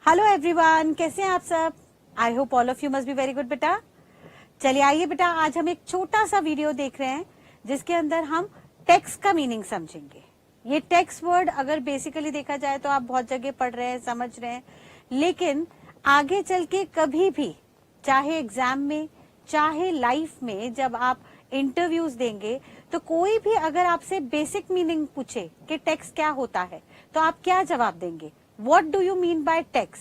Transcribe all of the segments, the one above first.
Hello everyone, कैसे हैं आप सब? I hope all of you must be very good बेटा। चलिए आइए बेटा, आज हम एक छोटा सा वीडियो देख रहे हैं जिसके अंदर हम टैक्स का मीनिंग समझेंगे। ये टैक्स वर्ड अगर बेसिकली देखा जाए तो आप बहुत जगह पढ़ रहे हैं, समझ रहे हैं, लेकिन आगे चल के कभी भी चाहे एग्जाम में चाहे लाइफ में जब आप इंटरव्यूज देंगे तो कोई भी अगर आपसे बेसिक मीनिंग पूछे कि टैक्स क्या होता है तो आप क्या जवाब देंगे? What do you mean by tax?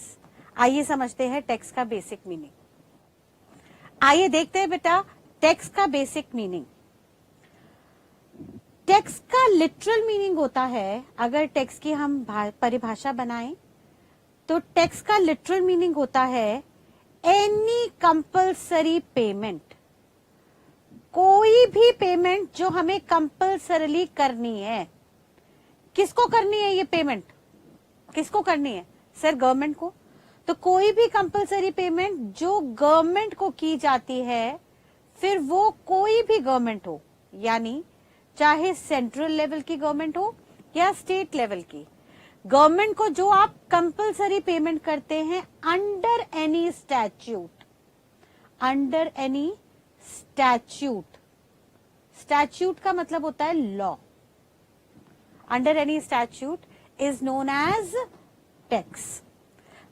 आइए समझते हैं टैक्स का बेसिक मीनिंग। आइए देखते हैं बेटा टैक्स का बेसिक मीनिंग। टैक्स का लिटरल मीनिंग होता है, अगर टैक्स की हम परिभाषा बनाएं तो टैक्स का लिटरल मीनिंग होता है एनी कंपल्सरी पेमेंट, कोई भी पेमेंट जो हमें कंपल्सरली करनी है। किसको करनी है ये पेमेंट? किसको करनी है सर? गवर्नमेंट को। तो कोई भी कंपल्सरी पेमेंट जो गवर्नमेंट को की जाती है, फिर वो कोई भी गवर्नमेंट हो, यानी चाहे सेंट्रल लेवल की गवर्नमेंट हो या स्टेट लेवल की गवर्नमेंट को, जो आप कंपल्सरी पेमेंट करते हैं under any statute, under any statute. Statute का मतलब होता है law. Under any statute is known as tax.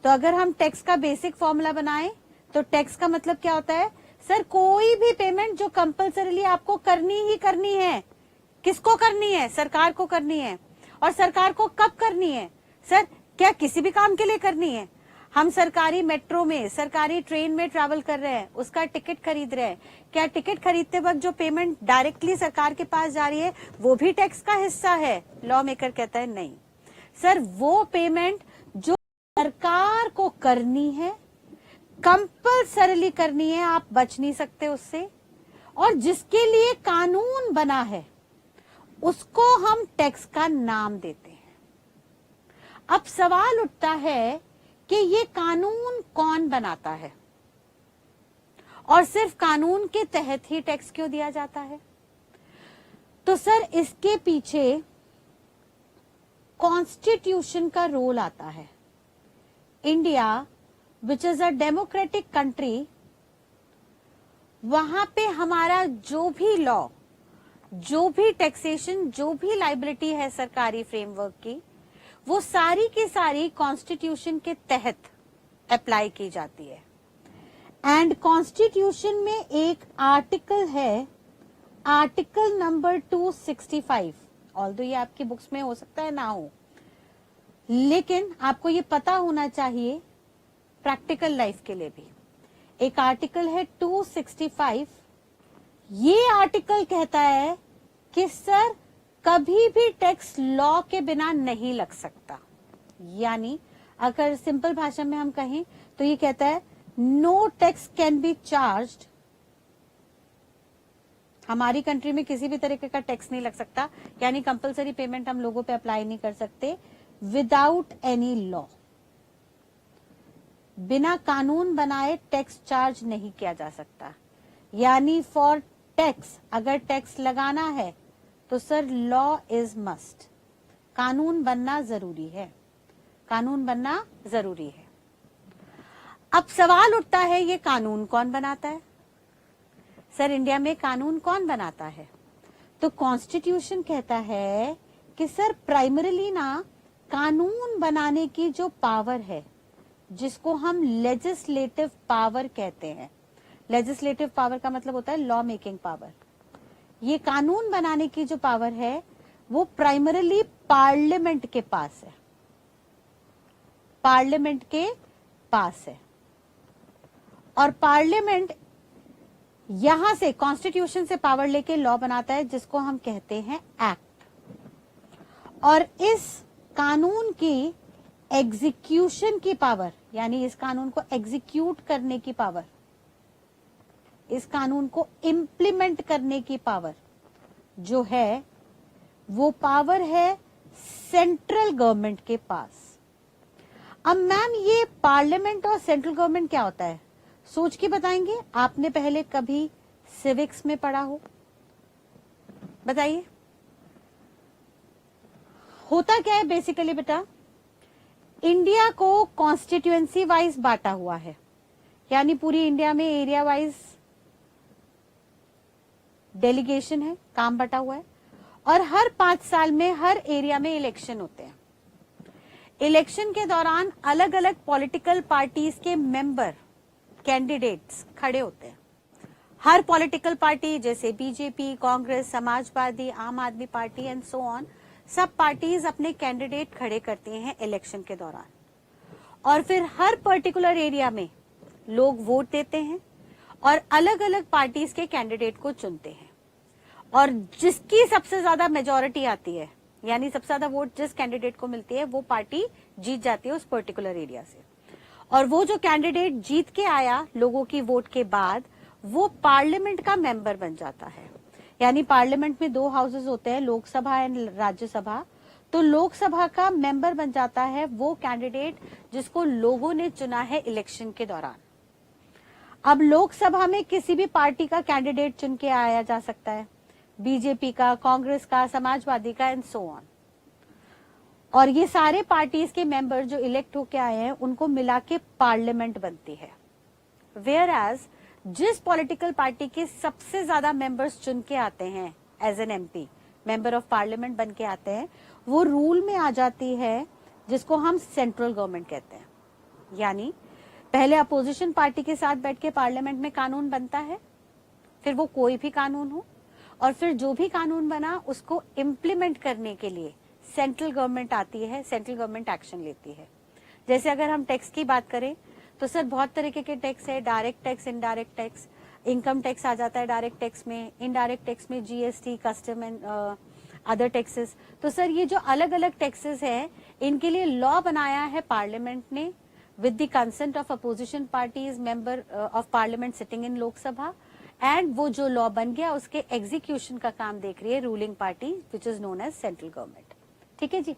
तो अगर हम टैक्स का बेसिक फॉर्मूला बनाएं तो टैक्स का मतलब क्या होता है? सर कोई भी पेमेंट जो कंपल्सरीली आपको करनी ही करनी है। किसको करनी है? सरकार को करनी है। और सरकार को कब करनी है? सर क्या किसी भी काम के लिए करनी है? हम सरकारी मेट्रो में, सरकारी ट्रेन में ट्रैवल कर रहे हैं, उसका टिकट खरीद रहे हैं, क्या टिकट खरीदते वक्त जो पेमेंट डायरेक्टली सरकार के पास जा रही है वो भी टैक्स का हिस्सा है? लॉ मेकर कहता है नहीं सर, वो पेमेंट जो सरकार को करनी है, कंपल्सरीली करनी है, आप बच नहीं सकते उससे, और जिसके लिए कानून बना है उसको हम टैक्स का नाम देते हैं। अब सवाल उठता है कि ये कानून कौन बनाता है और सिर्फ कानून के तहत ही टैक्स क्यों दिया जाता है? तो सर इसके पीछे कॉन्स्टिट्यूशन का रोल आता है। India which is a democratic country, वहां पे हमारा जो भी लॉ, जो भी टैक्सेशन, जो भी लाइबिलिटी है सरकारी फ्रेमवर्क की, वो सारी की सारी कॉन्स्टिट्यूशन के तहत अप्लाई की जाती है। एंड कॉन्स्टिट्यूशन में एक आर्टिकल है, आर्टिकल नंबर 265। ऑल्दो ये आपकी बुक्स में हो सकता है ना हो, लेकिन आपको ये पता होना चाहिए प्रैक्टिकल लाइफ के लिए भी। एक आर्टिकल है 265। ये आर्टिकल कहता है कि सर कभी भी टैक्स लॉ के बिना नहीं लग सकता। यानी अगर सिंपल भाषा में हम कहें तो ये कहता है no tax can be charged. हमारी कंट्री में किसी भी तरीके का टैक्स नहीं लग सकता, यानी कंपलसरी पेमेंट हम लोगों पे अप्लाई नहीं कर सकते विदाउट एनी लॉ। बिना कानून बनाए टैक्स चार्ज नहीं किया जा सकता। यानी फॉर टैक्स, अगर टैक्स लगाना है तो सर लॉ इज मस्ट, कानून बनना जरूरी है, कानून बनना जरूरी है। अब सवाल उठता है ये कानून कौन बनाता है? सर इंडिया में कानून कौन बनाता है? तो कॉन्स्टिट्यूशन कहता है कि सर प्राइमरीली ना कानून बनाने की जो पावर है, जिसको हम लेजिस्लेटिव पावर कहते हैं। लेजिस्लेटिव पावर का मतलब होता है लॉ मेकिंग पावर। ये कानून बनाने की जो पावर है वो प्राइमरीली पार्लियामेंट के पास है, पार्लियामेंट के पास है। और पार्लियामेंट यहां से कॉन्स्टिट्यूशन से पावर लेके लॉ बनाता है, जिसको हम कहते हैं एक्ट। और इस कानून की एग्जीक्यूशन की पावर, यानी इस कानून को एग्जीक्यूट करने की पावर, इस कानून को इंप्लीमेंट करने की पावर जो है वो पावर है सेंट्रल गवर्नमेंट के पास। अब मैम ये पार्लियामेंट और सेंट्रल गवर्नमेंट क्या होता है? सोच के बताएंगे? आपने पहले कभी सिविक्स में पढ़ा हो? बताइए होता क्या है बेसिकली बेटा? इंडिया को कॉन्स्टिट्यूएंसी वाइज बांटा हुआ है, यानी पूरी इंडिया में एरिया वाइज डेलीगेशन है, काम बटा हुआ है, और हर 5 साल में हर एरिया में इलेक्शन होते हैं। इलेक्शन के दौरान अलग अलग पॉलिटिकल पार्टीज के मेंबर कैंडिडेट्स खड़े होते हैं। हर पॉलिटिकल पार्टी जैसे बीजेपी, कांग्रेस, समाजवादी, आम आदमी पार्टी एंड सो ऑन, सब पार्टीज अपने कैंडिडेट खड़े करती हैं इलेक्शन के दौरान, और फिर हर पर्टिकुलर एरिया में लोग वोट देते हैं और अलग अलग पार्टीज के कैंडिडेट को चुनते हैं, और जिसकी सबसे ज्यादा मेजॉरिटी आती है, यानी सबसे ज्यादा वोट जिस कैंडिडेट को मिलती है, वो पार्टी जीत जाती है उस पर्टिकुलर एरिया से। और वो जो कैंडिडेट जीत के आया लोगों की वोट के बाद, वो पार्लियामेंट का मेंबर बन जाता है। यानी पार्लियामेंट में 2 हाउसेस होते हैं, लोकसभा एंड राज्यसभा। तो लोकसभा का मेंबर बन जाता है वो कैंडिडेट जिसको लोगों ने चुना है इलेक्शन के दौरान। अब लोकसभा में किसी भी पार्टी का कैंडिडेट चुन के आया जा सकता है, बीजेपी का, कांग्रेस का, समाजवादी का एंड सो ऑन। और ये सारे पार्टीज के मेंबर जो इलेक्ट होके आए हैं उनको मिला के पार्लियामेंट बनती है। वेयर एज जिस पॉलिटिकल पार्टी के सबसे ज्यादा मेंबर्स चुन के आते हैं as an MP, member of parliament बन के आते हैं, वो रूल में आ जाती है, जिसको हम सेंट्रल गवर्नमेंट कहते हैं। यानी पहले अपोजिशन पार्टी के साथ बैठ के पार्लियामेंट में कानून बनता है, फिर वो कोई भी कानून हो, और फिर जो भी कानून बना उसको इम्प्लीमेंट करने के लिए सेंट्रल गवर्नमेंट आती है, सेंट्रल गवर्नमेंट एक्शन लेती है। जैसे अगर हम टैक्स की बात करें तो सर बहुत तरीके के टैक्स है, direct tax, indirect tax. Income tax आ जाता है डायरेक्ट टैक्स में, इनडायरेक्ट टैक्स में GST, custom and other taxes. तो सर ये जो अलग अलग टैक्सेस है, इनके लिए लॉ बनाया है पार्लियामेंट ने with the consent of opposition parties, member of parliament sitting in Lok Sabha, and वो जो लॉ बन गया उसके एग्जीक्यूशन का काम देख रही है ruling party which is known as central government. ठीक है जी।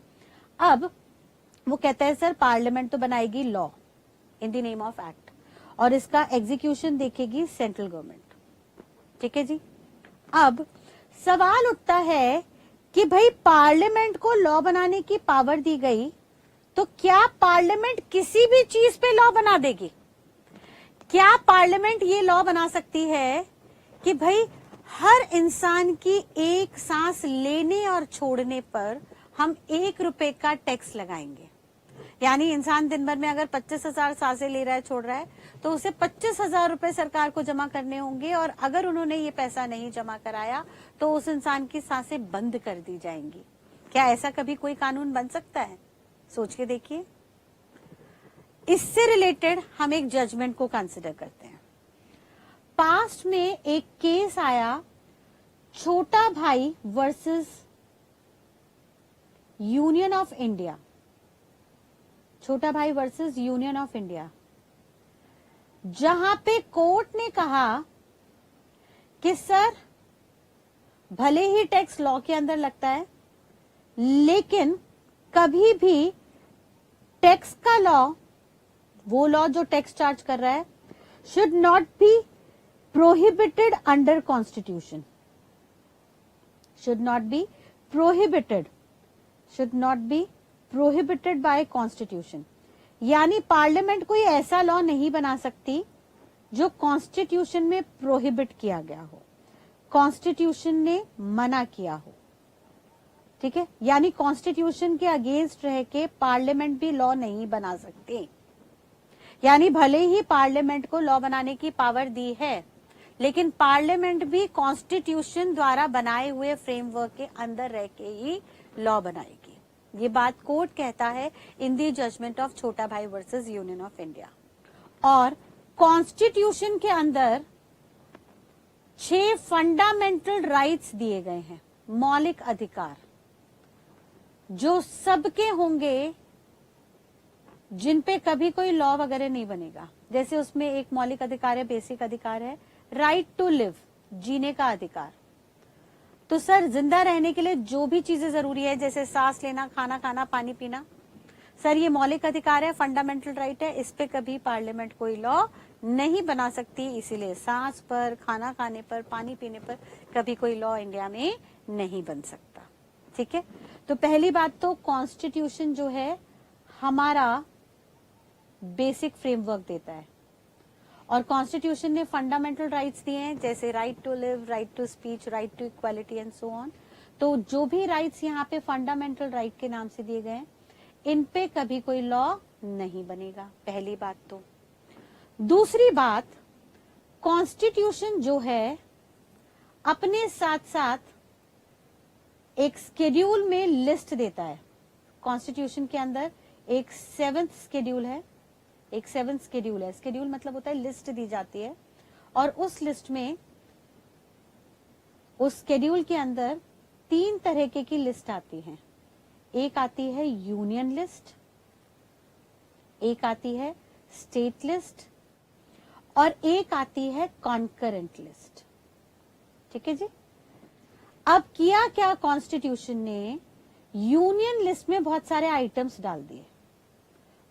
अब वो कहता है सर पार्लियामेंट तो बनाएगी law in the name of act, और इसका एग्जीक्यूशन देखेगी सेंट्रल गवर्नमेंट। ठीक है जी। अब सवाल उठता है कि भाई पार्लियामेंट को लॉ बनाने की पावर दी गई, तो क्या पार्लियामेंट किसी भी चीज पे लॉ बना देगी? क्या पार्लियामेंट ये लॉ बना सकती है कि भाई हर इंसान की एक सांस लेने और छोड़ने पर हम 1 रुपए का टैक्स लगाएंगे? यानी इंसान दिन भर में अगर 25,000 सांसें ले रहा है, छोड़ रहा है, तो उसे 25,000 रुपए सरकार को जमा करने होंगे, और अगर उन्होंने ये पैसा नहीं जमा कराया तो उस इंसान की सांसें बंद कर दी जाएंगी। क्या ऐसा कभी कोई कानून बन सकता है? सोच के देखिए। इससे रिलेटेड हम एक जजमेंट को कंसिडर करते हैं। पास्ट में एक केस आया, छोटा भाई वर्सेस यूनियन ऑफ इंडिया, छोटा भाई वर्सेस यूनियन ऑफ इंडिया, जहां पे कोर्ट ने कहा कि सर भले ही टैक्स लॉ के अंदर लगता है, लेकिन कभी भी टैक्स का लॉ, वो लॉ जो टैक्स चार्ज कर रहा है, should not be prohibited under constitution, should not be prohibited, should not be prohibited by constitution. यानी पार्लियामेंट कोई ऐसा लॉ नहीं बना सकती जो कॉन्स्टिट्यूशन में प्रोहिबिट किया गया हो, कॉन्स्टिट्यूशन ने मना किया हो। ठीक है, यानी कॉन्स्टिट्यूशन के अगेंस्ट रह के पार्लियामेंट भी लॉ नहीं बना सकती। यानी भले ही पार्लियामेंट को लॉ बनाने की पावर दी है, लेकिन पार्लियामेंट भी कॉन्स्टिट्यूशन द्वारा बनाए हुए फ्रेमवर्क के अंदर रह के ही लॉ बनाएगी। ये बात कोर्ट कहता है इन दी जजमेंट ऑफ छोटा भाई वर्सेस यूनियन ऑफ इंडिया। और कॉन्स्टिट्यूशन के अंदर 6 फंडामेंटल राइट्स दिए गए हैं, मौलिक अधिकार, जो सबके होंगे, जिन पे कभी कोई लॉ वगैरह नहीं बनेगा। जैसे उसमें एक मौलिक अधिकार है, बेसिक अधिकार है, राइट टू लिव, जीने का अधिकार। तो सर जिंदा रहने के लिए जो भी चीजें जरूरी है, जैसे सांस लेना, खाना खाना, पानी पीना, सर ये मौलिक अधिकार है, फंडामेंटल राइट है, इस पे कभी पार्लियामेंट कोई लॉ नहीं बना सकती। इसीलिए सांस पर, खाना खाने पर, पानी पीने पर कभी कोई लॉ इंडिया में नहीं बन सकता। ठीक है, तो पहली बात तो कॉन्स्टिट्यूशन जो है हमारा बेसिक फ्रेमवर्क देता है। और कॉन्स्टिट्यूशन ने फंडामेंटल राइट्स दिए हैं, जैसे right to live, right to speech, right to equality and so on. तो जो भी राइट्स यहाँ पे फंडामेंटल राइट के नाम से दिए गए हैं, इन पे कभी कोई लॉ नहीं बनेगा, पहली बात। तो दूसरी बात, कॉन्स्टिट्यूशन जो है अपने साथ साथ एक स्केड्यूल में लिस्ट देता है। कॉन्स्टिट्यूशन के अंदर एक सेवेंथ स्केड्यूल है, स्केड्यूल मतलब होता है लिस्ट दी जाती है, और उस लिस्ट में, उस स्केड्यूल के अंदर 3 तरह की लिस्ट आती है। एक आती है यूनियन लिस्ट, एक आती है स्टेट लिस्ट, और एक आती है कॉन्करेंट लिस्ट। ठीक है जी। अब किया क्या कॉन्स्टिट्यूशन ने, यूनियन लिस्ट में बहुत सारे आइटम्स डाल दिए,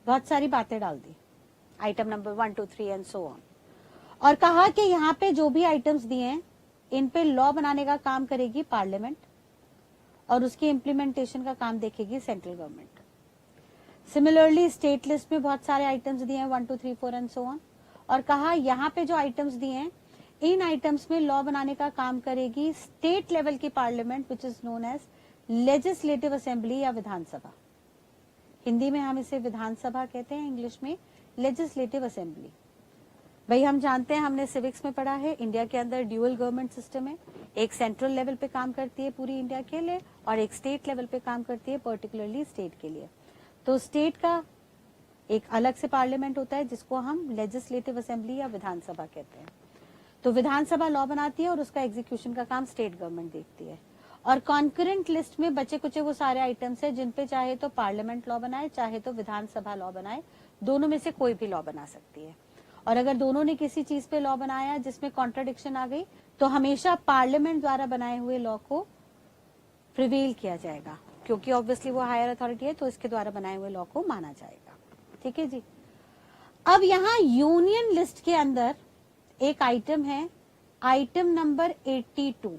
बहुत सारी बातें डाल दी, item number 1, 2, 3 and so on, और कहा कि यहाँ पे जो भी आइटम्स दिए हैं इन पे लॉ बनाने का काम करेगी पार्लियामेंट, और उसकी इम्प्लीमेंटेशन का काम देखेगी central government. Similarly state list में बहुत सारे आइटम्स दिए हैं 1, 2, 3, 4 एंड सो ऑन, और कहा यहाँ पे जो आइटम्स दिए हैं इन आइटम्स में लॉ बनाने का काम करेगी स्टेट लेवल की parliament, which is known as legislative assembly या विधानसभा। हिंदी में हम इसे विधानसभा कहते हैं, इंग्लिश में लेजिस्लेटिव असेंबली। भाई हम जानते हैं, हमने सिविक्स में पढ़ा है, इंडिया के अंदर ड्यूअल गवर्नमेंट सिस्टम है। एक सेंट्रल लेवल पे काम करती है पूरी इंडिया के लिए, और एक स्टेट लेवल पे काम करती है पर्टिकुलरली स्टेट के लिए। तो स्टेट का एक अलग से पार्लियामेंट होता है जिसको हम लेजिस्लेटिव असेंबली या विधानसभा कहते हैं। तो विधानसभा लॉ बनाती है और उसका एग्जीक्यूशन का काम स्टेट गवर्नमेंट देखती है। और कॉन्करेंट लिस्ट में बचे कुचे वो सारे आइटम्स है जिन पे चाहे तो पार्लियामेंट लॉ बनाए, चाहे तो विधानसभा लॉ बनाए, दोनों में से कोई भी लॉ बना सकती है। और अगर दोनों ने किसी चीज पे लॉ बनाया जिसमें कॉन्ट्राडिक्शन आ गई, तो हमेशा पार्लियामेंट द्वारा बनाए हुए लॉ को प्रिवेल किया जाएगा, क्योंकि ऑब्वियसली वो हायर अथॉरिटी है, तो इसके द्वारा बनाए हुए लॉ को माना जाएगा। ठीक है जी। अब यहाँ यूनियन लिस्ट के अंदर एक आइटम है, आइटम नंबर 82,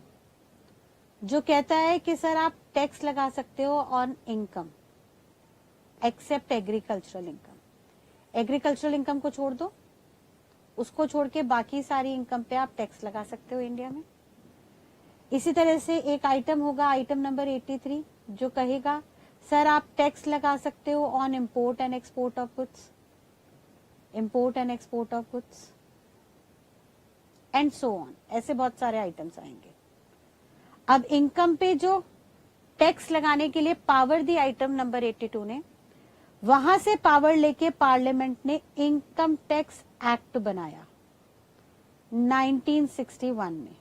जो कहता है कि सर आप टैक्स लगा सकते हो on income except agricultural income. Agricultural income को छोड़ दो, उसको छोड़ के बाकी सारी इनकम पे आप टैक्स लगा सकते हो इंडिया में। इसी तरह से एक आइटम होगा, आइटम नंबर 83, जो कहेगा सर आप टैक्स लगा सकते हो on import and export of goods, import and export of goods and so on. ऐसे बहुत सारे आइटम्स आएंगे। अब इनकम पे जो टैक्स लगाने के लिए पावर दी आइटम नंबर 82 ने, वहां से पावर लेके पार्लियामेंट ने इनकम टैक्स एक्ट बनाया 1961 में,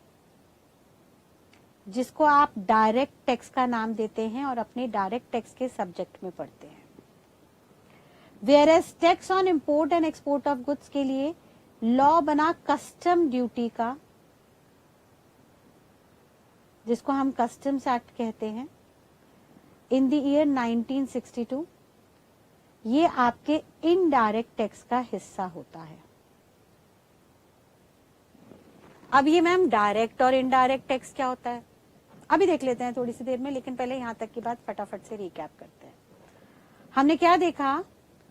जिसको आप डायरेक्ट टैक्स का नाम देते हैं और अपने डायरेक्ट टैक्स के सब्जेक्ट में पढ़ते हैं। Whereas tax on import and export of goods के लिए लॉ बना कस्टम ड्यूटी का, जिसको हम कस्टम्स एक्ट कहते हैं, इन द ईयर 1962। ये आपके इनडायरेक्ट टैक्स का हिस्सा होता है। अब ये मैम डायरेक्ट और इनडायरेक्ट टैक्स क्या होता है अभी देख लेते हैं थोड़ी सी देर में, लेकिन पहले यहां तक की बात फटाफट से रिकैप करते हैं। हमने क्या देखा?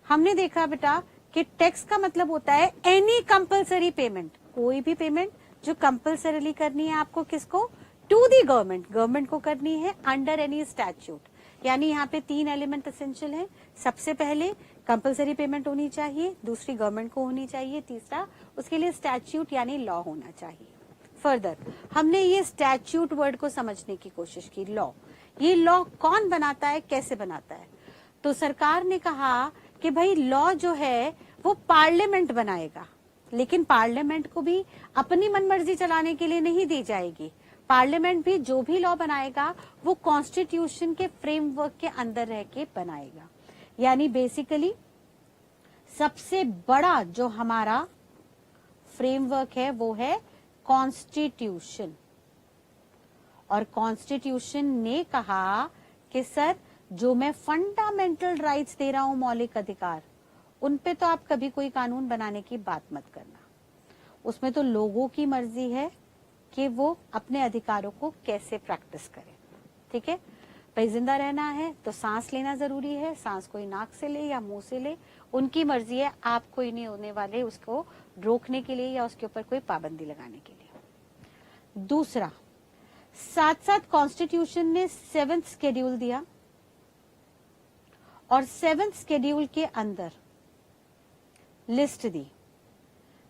हमने देखा बेटा कि टैक्स का मतलब होता है एनी कंपलसरी पेमेंट, कोई भी पेमेंट जो कंपलसरीली करनी है आपको, किसको? टू दी गवर्नमेंट, गवर्नमेंट को करनी है अंडर एनी स्टैट्यूट। यानी यहाँ पे 3 एलिमेंट एसेंशियल है। सबसे पहले कंपलसरी पेमेंट होनी चाहिए, दूसरी गवर्नमेंट को होनी चाहिए, तीसरा उसके लिए स्टैट्यूट यानी लॉ होना चाहिए। फर्दर हमने ये स्टैट्यूट वर्ड को समझने की कोशिश की। लॉ, ये लॉ कौन बनाता है, कैसे बनाता है? तो सरकार ने कहा कि भाई लॉ जो है वो पार्लियामेंट बनाएगा, लेकिन पार्लियामेंट को भी अपनी मनमर्जी चलाने के लिए नहीं दी जाएगी। पार्लियामेंट भी जो भी लॉ बनाएगा वो कॉन्स्टिट्यूशन के फ्रेमवर्क के अंदर रह के बनाएगा। यानी बेसिकली सबसे बड़ा जो हमारा फ्रेमवर्क है वो है कॉन्स्टिट्यूशन। और कॉन्स्टिट्यूशन ने कहा कि सर जो मैं फंडामेंटल राइट्स दे रहा हूं, मौलिक अधिकार, उन पे तो आप कभी कोई कानून बनाने की बात मत करना। उसमें तो लोगों की मर्जी है कि वो अपने अधिकारों को कैसे प्रैक्टिस करें। ठीक है, भाई जिंदा रहना है तो सांस लेना जरूरी है, सांस कोई नाक से ले या मुंह से ले, उनकी मर्जी है, आप कोई नहीं होने वाले उसको रोकने के लिए या उसके ऊपर कोई पाबंदी लगाने के लिए। दूसरा, साथ साथ कॉन्स्टिट्यूशन ने 7th शेड्यूल दिया और 7th शेड्यूल के अंदर लिस्ट दी।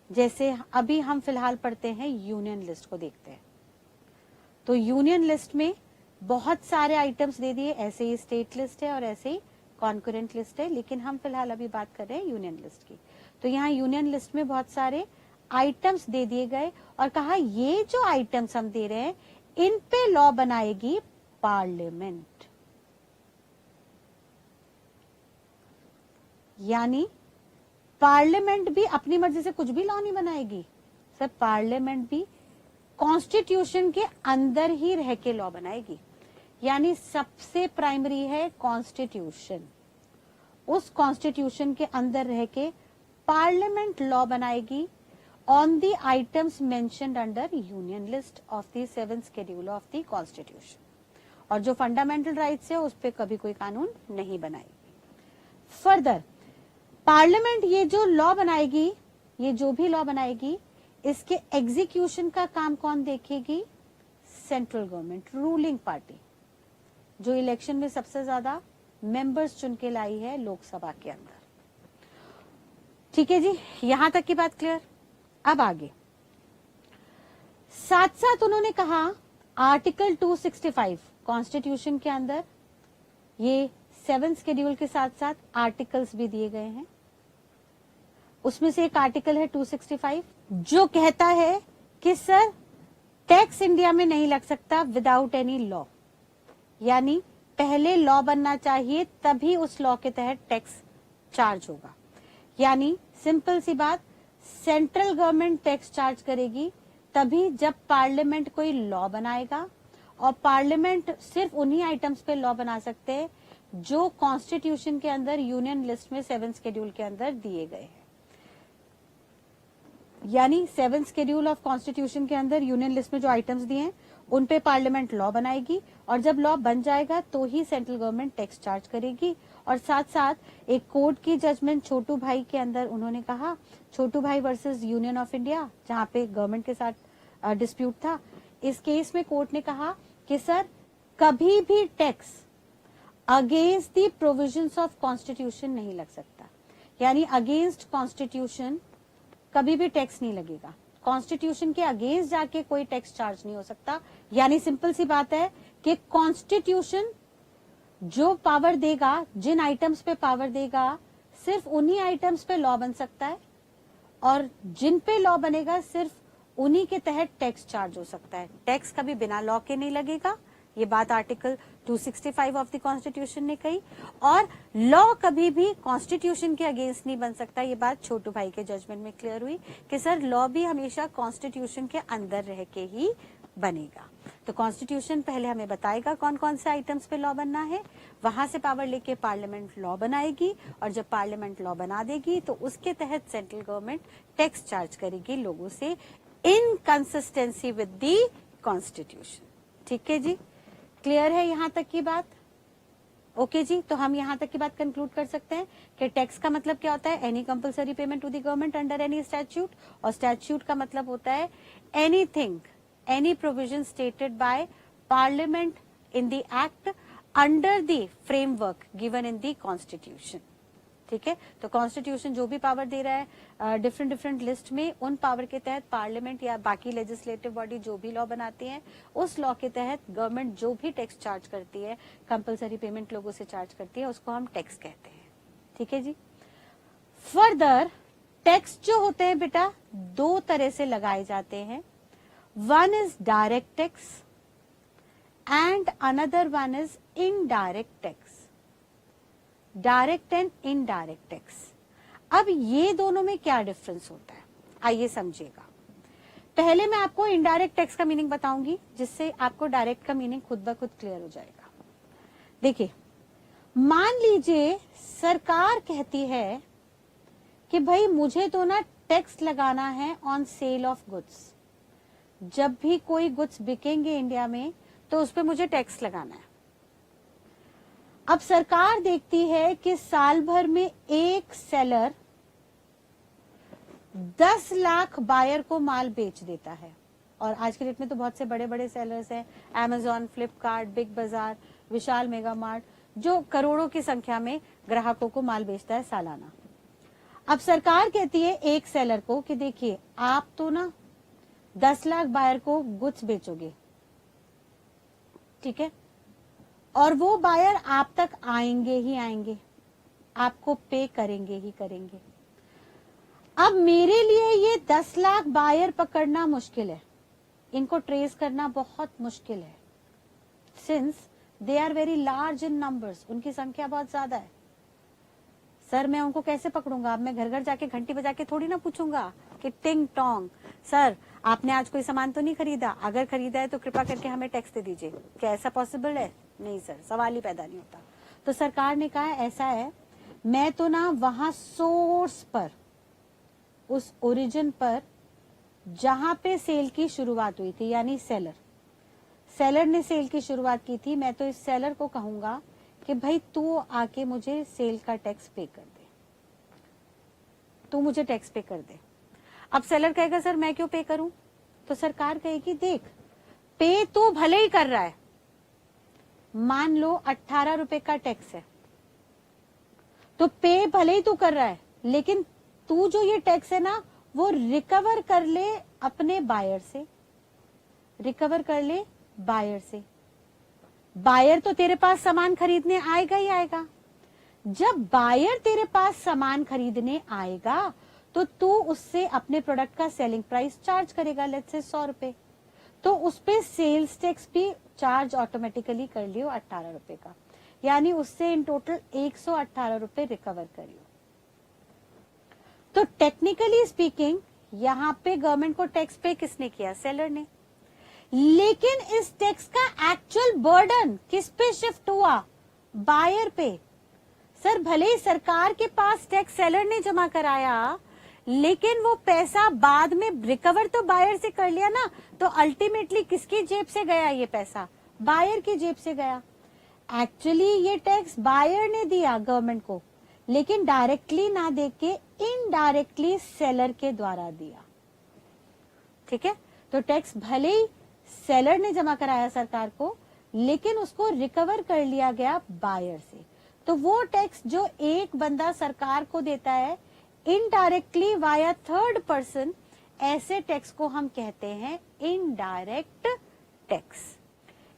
जैसे अभी हम फिलहाल पढ़ते हैं यूनियन लिस्ट को देखते हैं, तो यूनियन लिस्ट में बहुत सारे आइटम्स दे दिए, ऐसे ही स्टेट लिस्ट है और ऐसे ही कॉन्करेंट लिस्ट है, लेकिन हम फिलहाल अभी बात कर रहे हैं यूनियन लिस्ट की। तो यहाँ यूनियन लिस्ट में बहुत सारे आइटम्स दे दिए गए और कहा ये जो आइटम्स हम दे रहे हैं इन पे लॉ बनाएगी पार्लियामेंट। यानी पार्लियामेंट भी अपनी मर्जी से कुछ भी लॉ नहीं बनाएगी सर, पार्लियामेंट भी कॉन्स्टिट्यूशन के अंदर ही रह के लॉ बनाएगी। यानी सबसे प्राइमरी है कॉन्स्टिट्यूशन, उस कॉन्स्टिट्यूशन के अंदर रह के पार्लियामेंट लॉ बनाएगी on the items mentioned under union list of the 7th schedule of the constitution, और जो फंडामेंटल राइट्स है उस पर कभी कोई कानून नहीं बनाएगी। फर्दर पार्लियामेंट ये जो लॉ बनाएगी, ये जो भी लॉ बनाएगी, इसके एग्जीक्यूशन का काम कौन देखेगी? सेंट्रल गवर्नमेंट, रूलिंग पार्टी, जो इलेक्शन में सबसे ज्यादा मेंबर्स चुन के लाई है लोकसभा के अंदर। ठीक है जी, यहां तक की बात क्लियर। अब आगे साथ साथ उन्होंने कहा आर्टिकल 265 कॉन्स्टिट्यूशन के अंदर, ये 7th शेड्यूल के साथ साथ आर्टिकल्स भी दिए गए हैं। उसमें से एक आर्टिकल है 265 जो कहता है कि सर टैक्स इंडिया में नहीं लग सकता विदाउट एनी लॉ, यानी पहले लॉ बनना चाहिए तभी उस लॉ के तहत टैक्स चार्ज होगा। यानी सिंपल सी बात, सेंट्रल गवर्नमेंट टैक्स चार्ज करेगी तभी जब पार्लियामेंट कोई लॉ बनाएगा, और पार्लियामेंट सिर्फ उन्हीं आइटम्स पे लॉ बना सकते हैं जो कॉन्स्टिट्यूशन के अंदर यूनियन लिस्ट में 7th शेड्यूल के अंदर दिए गए हैं। यानी 7th शेड्यूल ऑफ कॉन्स्टिट्यूशन के अंदर यूनियन लिस्ट में जो आइटम्स दिए हैं उन पे पार्लियामेंट लॉ बनाएगी, और जब लॉ बन जाएगा तो ही सेंट्रल गवर्नमेंट टैक्स चार्ज करेगी। और साथ साथ एक कोर्ट की जजमेंट छोटू भाई के अंदर उन्होंने कहा, छोटू भाई वर्सेस यूनियन ऑफ इंडिया, जहां पे गवर्नमेंट के साथ डिस्प्यूट था, इस केस में कोर्ट ने कहा कि सर कभी भी tax against the provisions of constitution नहीं लग सकता। यानी अगेंस्ट कॉन्स्टिट्यूशन कभी भी टैक्स नहीं लगेगा, कॉन्स्टिट्यूशन के अगेंस्ट जाके कोई टैक्स चार्ज नहीं हो सकता। यानी सिंपल सी बात है कि कॉन्स्टिट्यूशन जो पावर देगा, जिन आइटम्स पे पावर देगा, सिर्फ उन्हीं आइटम्स पे लॉ बन सकता है, और जिन पे लॉ बनेगा सिर्फ उन्हीं के तहत टैक्स चार्ज हो सकता है। टैक्स कभी बिना लॉ के नहीं लगेगा, ये बात आर्टिकल 265 ऑफ द कॉन्स्टिट्यूशन ने कही। और लॉ कभी भी कॉन्स्टिट्यूशन के अगेंस्ट नहीं बन सकता, ये बात छोटू भाई के जजमेंट में क्लियर हुई कि सर लॉ भी हमेशा कॉन्स्टिट्यूशन के अंदर रह के ही बनेगा। तो कॉन्स्टिट्यूशन पहले हमें बताएगा कौन कौन से आइटम्स पे लॉ बनना है, वहां से पावर लेके पार्लियामेंट लॉ बनाएगी, और जब पार्लियामेंट लॉ बना देगी तो उसके तहत सेंट्रल गवर्नमेंट टैक्स चार्ज करेगी लोगों से इन कंसिस्टेंसी विद द कॉन्स्टिट्यूशन। ठीक है जी, क्लियर है यहां तक की बात? ओके जी, तो हम यहां तक की बात कंक्लूड कर सकते हैं कि टैक्स का मतलब क्या होता है? Any compulsory payment to the government under any statute, और स्टैट्यूट का मतलब होता है anything, any provision stated by parliament in the act under the framework given in the constitution। ठीक है, तो कॉन्स्टिट्यूशन जो भी पावर दे रहा है डिफरेंट डिफरेंट लिस्ट में, उन पावर के तहत पार्लियामेंट या बाकी लेजिस्लेटिव बॉडी जो भी लॉ बनाती है, उस लॉ के तहत गवर्नमेंट जो भी टैक्स चार्ज करती है, कंपलसरी पेमेंट लोगों से चार्ज करती है, उसको हम टैक्स कहते हैं। ठीक है जी। फर्दर टैक्स जो होते हैं बेटा दो तरह से लगाए जाते हैं, one is direct tax and another one is indirect tax, direct and indirect tax। अब ये दोनों में क्या डिफरेंस होता है आइए समझिएगा। पहले मैं आपको इनडायरेक्ट टैक्स का मीनिंग बताऊंगी, जिससे आपको डायरेक्ट का मीनिंग खुद ब खुद क्लियर हो जाएगा। देखिए, मान लीजिए सरकार कहती है कि भाई मुझे तो ना टैक्स लगाना है ऑन सेल ऑफ गुड्स, जब भी कोई गुड्स बिकेंगे इंडिया में तो उस पर मुझे टैक्स लगाना है। अब सरकार देखती है कि साल भर में एक सेलर 10 लाख बायर को माल बेच देता है, और आज के डेट में तो बहुत से बड़े बड़े सेलर्स हैं, Amazon, फ्लिपकार्ट, बिग बाजार, विशाल मेगा मार्ट, जो करोड़ों की संख्या में ग्राहकों को माल बेचता है सालाना। अब सरकार कहती है एक सेलर को कि देखिए आप तो ना 10 लाख बायर को गुड्स बेचोगे, ठीक है, और वो बायर आप तक आएंगे ही आएंगे, आपको पे करेंगे ही करेंगे। अब मेरे लिए ये 10 लाख बायर पकड़ना मुश्किल है, इनको ट्रेस करना बहुत मुश्किल है, since they are very large in numbers, उनकी संख्या बहुत ज्यादा है। सर मैं उनको कैसे पकड़ूंगा? अब मैं घर घर जाके घंटी बजा के थोड़ी ना पूछूंगा कि टिंग टोंग सर आपने आज कोई सामान तो नहीं खरीदा, अगर खरीदा है तो कृपा करके हमें टैक्स दे दीजिए। क्या ऐसा पॉसिबल है? नहीं सर, सवाल ही पैदा नहीं होता। तो सरकार ने कहा ऐसा है, मैं तो ना वहां सोर्स पर, उस ओरिजिन पर जहां पे सेल की शुरुआत हुई थी, यानी सेलर ने सेल की शुरुआत की थी, मैं तो इस सेलर को कहूंगा कि भाई तू आके मुझे सेल का टैक्स पे कर दे, तू मुझे टैक्स पे कर दे। अब सेलर कहेगा सर मैं क्यों पे करूं? तो सरकार कहेगी देख पे तो भले ही कर रहा है, मान लो 18 रुपए का टैक्स है, तो पे भले ही तू कर रहा है, लेकिन तू जो ये टैक्स है ना वो रिकवर कर ले अपने बायर से, रिकवर कर ले बायर से। बायर तो तेरे पास सामान खरीदने आएगा ही आएगा। जब बायर तेरे पास सामान खरीदने आएगा तो तू उससे अपने प्रोडक्ट का सेलिंग प्राइस चार्ज करेगा, लेट्स से 100 रुपए, तो उस पे सेल्स टैक्स भी चार्ज ऑटोमेटिकली कर लियो 18 रुपए का, यानी उससे इन टोटल 118 रुपए रिकवर करियो। तो टेक्निकली स्पीकिंग यहाँ पे गवर्नमेंट को टैक्स पे किसने किया? सेलर ने। लेकिन इस टैक्स का एक्चुअल बर्डन किस पे शिफ्ट हुआ? बायर पे। सर भले ही सरकार के पास टैक्स सेलर ने जमा कराया, लेकिन वो पैसा बाद में रिकवर तो बायर से कर लिया ना, तो अल्टीमेटली किसकी जेब से गया ये पैसा? बायर की जेब से गया। एक्चुअली ये टैक्स बायर ने दिया गवर्नमेंट को, लेकिन डायरेक्टली ना दे के इनडायरेक्टली सेलर के द्वारा दिया, ठीक है। तो टैक्स भले ही सेलर ने जमा कराया सरकार को, लेकिन उसको रिकवर कर लिया गया बायर से। तो वो टैक्स जो एक बंदा सरकार को देता है इनडायरेक्टली वाया थर्ड पर्सन, ऐसे टैक्स को हम कहते हैं indirect tax.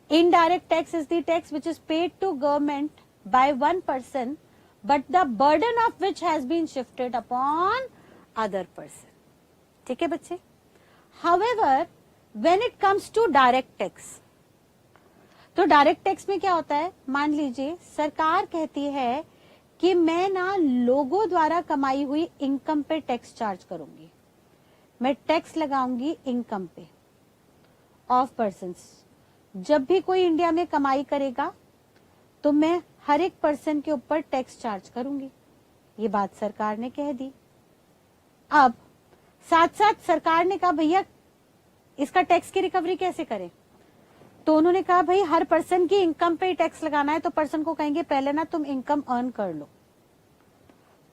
Indirect tax is the tax which is paid to government by one person, but the burden of which has been shifted upon other person. ठीक है बच्चे। However when it comes to direct tax, तो direct tax में क्या होता है? मान लीजिए सरकार कहती है कि मैं ना लोगों द्वारा कमाई हुई इनकम पे टैक्स चार्ज करूंगी, मैं टैक्स लगाऊंगी इनकम पे ऑफ पर्सन्स। जब भी कोई इंडिया में कमाई करेगा तो मैं हर एक पर्सन के ऊपर टैक्स चार्ज करूंगी, ये बात सरकार ने कह दी। अब साथ साथ सरकार ने कहा भैया इसका टैक्स की रिकवरी कैसे करें? तो उन्होंने कहा भाई हर पर्सन की इनकम पे टैक्स लगाना है, तो पर्सन को कहेंगे पहले ना तुम इनकम अर्न कर लो,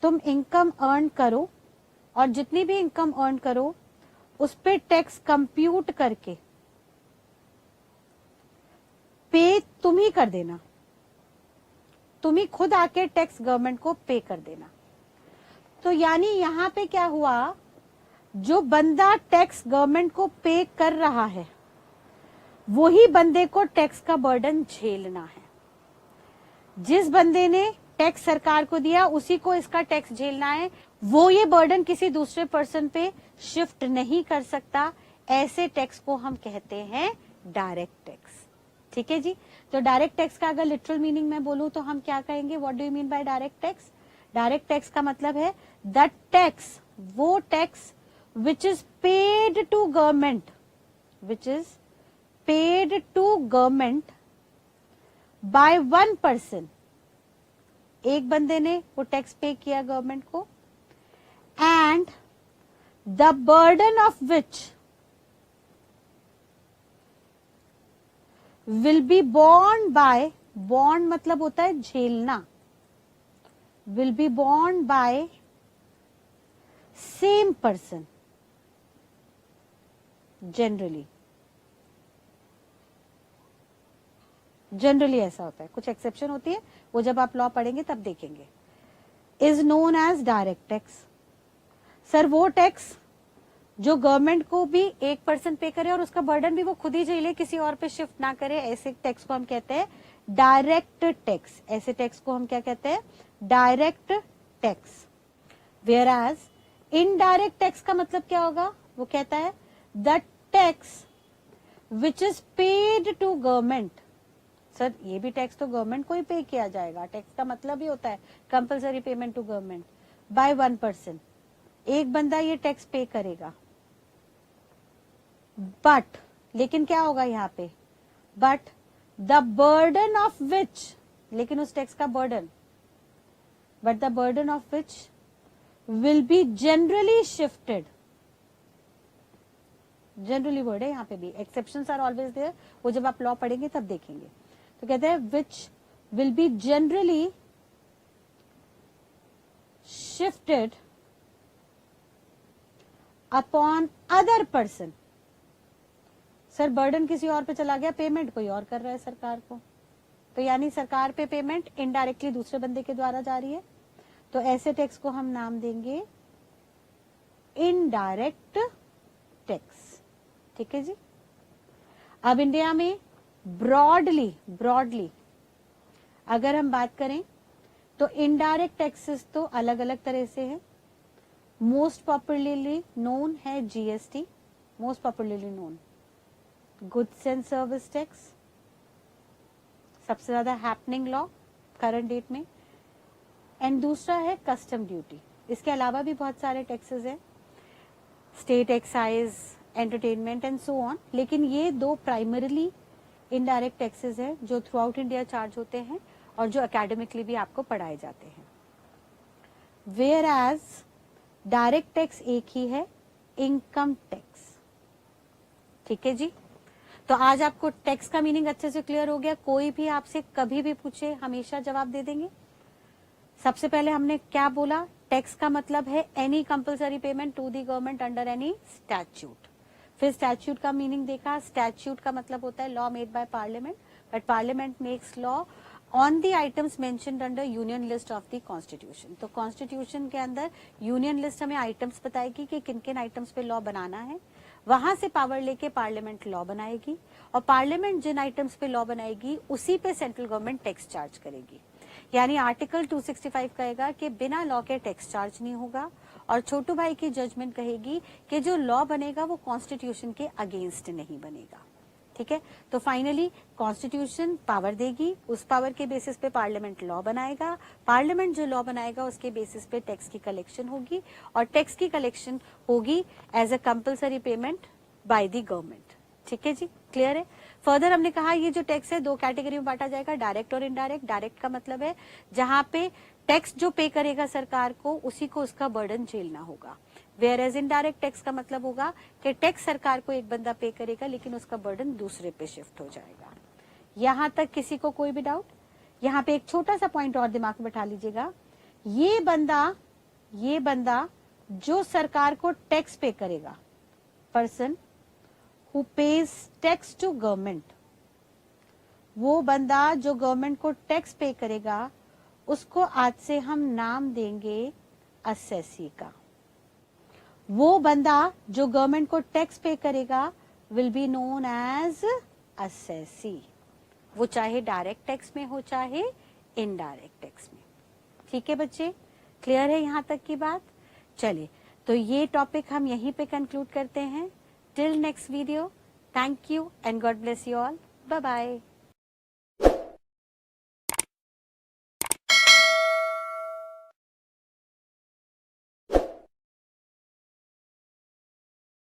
तुम इनकम अर्न करो, और जितनी भी इनकम अर्न करो उस पे टैक्स कंप्यूट करके पे तुम ही कर देना, तुम ही खुद आके टैक्स गवर्नमेंट को पे कर देना। तो यानी यहां पे क्या हुआ, जो बंदा टैक्स गवर्नमेंट को पे कर रहा है वही बंदे को टैक्स का बर्डन झेलना है। जिस बंदे ने टैक्स सरकार को दिया उसी को इसका टैक्स झेलना है, वो ये बर्डन किसी दूसरे पर्सन पे शिफ्ट नहीं कर सकता। ऐसे टैक्स को हम कहते हैं डायरेक्ट टैक्स। ठीक है जी। तो डायरेक्ट टैक्स का अगर लिटरल मीनिंग में बोलूं तो हम क्या कहेंगे? What do you mean by direct tax? Direct tax का मतलब है द टैक्स, वो tax which is paid to government, which is paid to government by one person, एक बंदे ने वो टैक्स पे किया गवर्नमेंट को, and the burden of which will be borne by bond मतलब होता है झेलना, will be bond by same person generally ऐसा होता है, कुछ एक्सेप्शन होती है, वो जब आप लॉ पढ़ेंगे तब देखेंगे। Is known as direct tax. Sir वो टैक्स जो गवर्नमेंट को भी एक पर्सन पे करे और उसका बर्डन भी वो खुद ही झेले, किसी और पे शिफ्ट ना करे, ऐसे टैक्स को हम कहते हैं डायरेक्ट टैक्स। ऐसे टैक्स को हम क्या कहते हैं? Direct tax. Whereas indirect tax का मतलब क्या होगा? वो कहता है the tax which is paid to government. Sir ये भी टैक्स तो गवर्नमेंट को ही पे किया जाएगा, टैक्स का मतलब ही होता है compulsory payment to government by one person. एक बंदा ये टैक्स पे करेगा, बट लेकिन क्या होगा यहाँ पे? But the burden of which, लेकिन उस टैक्स का burden, but the burden of which will be generally shifted. Generally word है यहाँ पे भी, एक्सेप्शंस आर ऑलवेज देयर, वो जब आप लॉ पढ़ेंगे तब देखेंगे। तो कहते हैं which will be generally shifted upon other person. Sir burden किसी और पे चला गया, पेमेंट कोई और कर रहा है सरकार को, तो यानी सरकार पे पेमेंट इनडायरेक्टली दूसरे बंदे के द्वारा जा रही है, तो ऐसे टैक्स को हम नाम देंगे इनडायरेक्ट टैक्स। ठीक है जी। अब इंडिया में ब्रॉडली अगर हम बात करें तो इनडायरेक्ट टैक्सेस तो अलग अलग तरह से है। मोस्ट पॉपुलरली नोन है GST, most popularly known goods and service tax, सबसे ज्यादा हैपनिंग लॉ करंट डेट में, एंड दूसरा है कस्टम ड्यूटी। इसके अलावा भी बहुत सारे टैक्सेस हैं, state excise, entertainment and so on, लेकिन ये दो प्राइमरीली इनडायरेक्ट टैक्सेस है जो थ्रू आउट इंडिया चार्ज होते हैं और जो एकेडमिकली भी आपको पढ़ाए जाते हैं। वेयर एज डायरेक्ट टैक्स एक ही है, इनकम टैक्स। ठीक है जी। तो आज आपको टैक्स का मीनिंग अच्छे से क्लियर हो गया। कोई भी आपसे कभी भी पूछे हमेशा जवाब दे देंगे। सबसे पहले हमने क्या बोला? टैक्स का मतलब है any compulsory payment to the government under any statute. फिर स्टैट्यूट का मीनिंग देखा। स्टैट्यूट का मतलब होता है law made by parliament, but parliament makes law on the items mentioned under union list of the constitution. तो कॉन्स्टिट्यूशन के अंदर यूनियन लिस्ट हमें आइटम्स बताएगी कि किन किन आइटम्स पे लॉ बनाना है, वहां से पावर लेके पार्लियामेंट लॉ बनाएगी, और पार्लियामेंट जिन आइटम्स पे लॉ बनाएगी उसी पे सेंट्रल गवर्नमेंट टैक्स चार्ज करेगी। यानी आर्टिकल 265 कहेगा कि बिना लॉ के टैक्स चार्ज नहीं होगा, और छोटू भाई की जजमेंट कहेगी कि जो लॉ बनेगा वो कॉन्स्टिट्यूशन के अगेंस्ट नहीं बनेगा। ठीक है। तो फाइनली कॉन्स्टिट्यूशन पावर देगी, उस पावर के बेसिस पे पार्लियामेंट लॉ बनाएगा, पार्लियामेंट जो लॉ बनाएगा उसके बेसिस पे टैक्स की कलेक्शन होगी, और टैक्स की कलेक्शन होगी as a compulsory payment by the government. ठीक है जी, क्लियर है। फर्दर हमने कहा ये जो टैक्स है दो कैटेगरी में बांटा जाएगा, डायरेक्ट और इनडायरेक्ट। डायरेक्ट का मतलब है जहां पे टैक्स जो पे करेगा सरकार को उसी को उसका बर्डन झेलना होगा, वेयर एज इनडायरेक्ट टैक्स का मतलब होगा कि टैक्स सरकार को एक बंदा पे करेगा लेकिन उसका बर्डन दूसरे पे शिफ्ट हो जाएगा। यहां तक किसी को कोई भी डाउट? यहाँ पे एक छोटा सा पॉइंट और दिमाग में बैठा लीजिएगा, ये बंदा जो सरकार को टैक्स पे करेगा, person who pays tax to government, वो बंदा जो गवर्नमेंट को टैक्स पे करेगा उसको आज से हम नाम देंगे असेसी का। वो बंदा जो गवर्नमेंट को टैक्स पे करेगा will be known as assessee, वो चाहे डायरेक्ट टैक्स में हो चाहे इनडायरेक्ट टैक्स में। ठीक है बच्चे, क्लियर है यहां तक की बात? चलिए, तो ये टॉपिक हम यहीं पे कंक्लूड करते हैं। Till next video, thank you and God bless you all, bye bye.